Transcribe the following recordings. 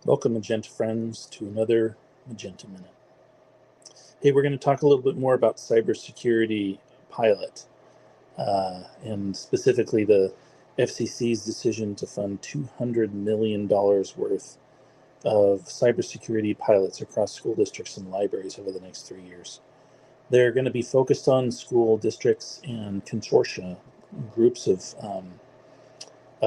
Welcome, Magenta friends, to another Magenta Minute. Hey, we're going to talk a little bit more about cybersecurity pilot, and specifically the FCC's decision to fund $200 million worth of cybersecurity pilots across school districts and libraries over the next 3 years. They're going to be focused on school districts and consortia, groups of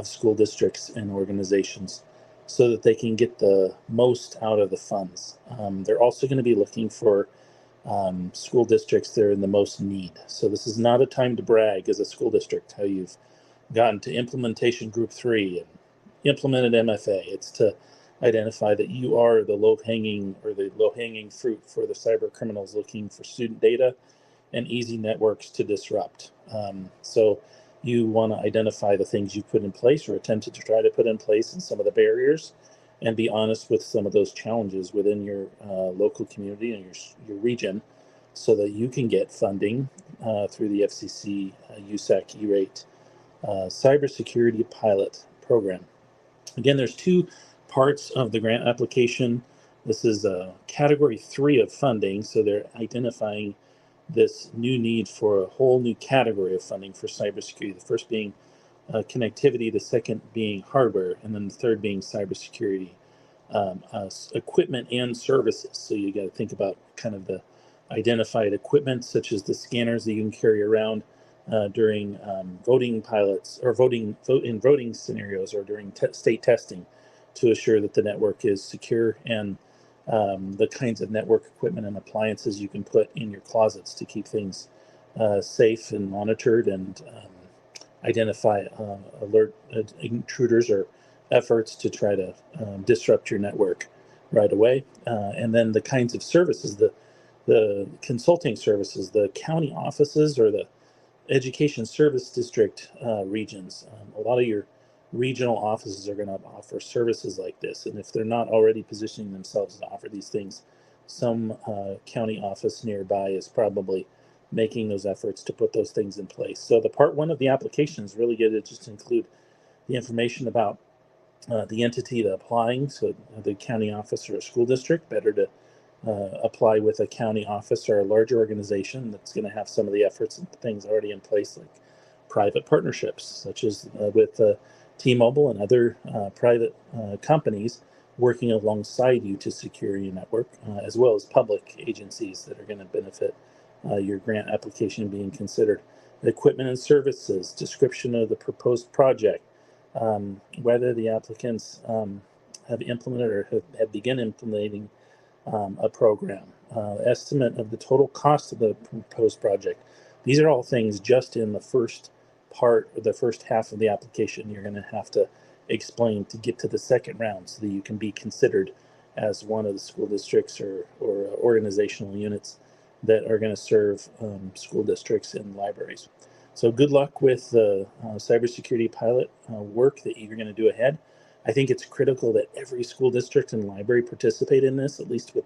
school districts and organizations, so that they can get the most out of the funds. They're also going to be looking for school districts that are in the most need. So this is not a time to brag as a school district how you've gotten to implementation group 3 and implemented MFA. It's to identify that you are the low-hanging fruit for the cyber criminals looking for student data and easy networks to disrupt. So you want to identify the things you put in place or attempted to try to put in place and some of the barriers, and be honest with some of those challenges within your local community and your region, so that you can get funding through the FCC USAC E-rate cybersecurity pilot program. Again, there's 2 parts of the grant application. This is category 3 of funding, so they're identifying this new need for a whole new category of funding for cybersecurity. The first being connectivity, the second being hardware, and then the third being cybersecurity equipment and services. So you got to think about kind of the identified equipment, such as the scanners that you can carry around during voting pilots or voting scenarios, or during state testing, to assure that the network is secure, and the kinds of network equipment and appliances you can put in your closets to keep things safe and monitored, and identify alert intruders or efforts to try to disrupt your network right away. And then the kinds of services, the consulting services, the county offices or the education service district regions. A lot of your regional offices are going to offer services like this, and if they're not already positioning themselves to offer these things, some county office nearby is probably making those efforts to put those things in place. So the part 1 of the application is really good to just include the information about the entity that's applying, so the county office or a school district. Better to apply with a county office or a larger organization that's going to have some of the efforts and things already in place, like private partnerships, such as with T-Mobile and other private companies working alongside you to secure your network, as well as public agencies that are going to benefit your grant application being considered. Equipment and services, description of the proposed project, whether the applicants have implemented or have begun implementing a program, estimate of the total cost of the proposed project. These are all things just in the first part, or the first half of the application, you're going to have to explain to get to the second round, so that you can be considered as one of the school districts or organizational units that are going to serve school districts and libraries. So good luck with the cybersecurity pilot work that you're going to do ahead. I think it's critical that every school district and library participate in this, at least with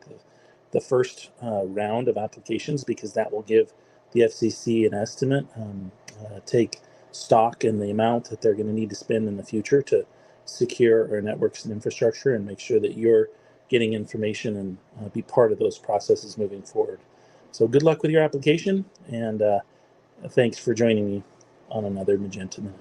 the first round of applications, because that will give the FCC an estimate, take stock in the amount that they're going to need to spend in the future to secure our networks and infrastructure, and make sure that you're getting information and be part of those processes moving forward. So good luck with your application, and thanks for joining me on another Magenta Minute.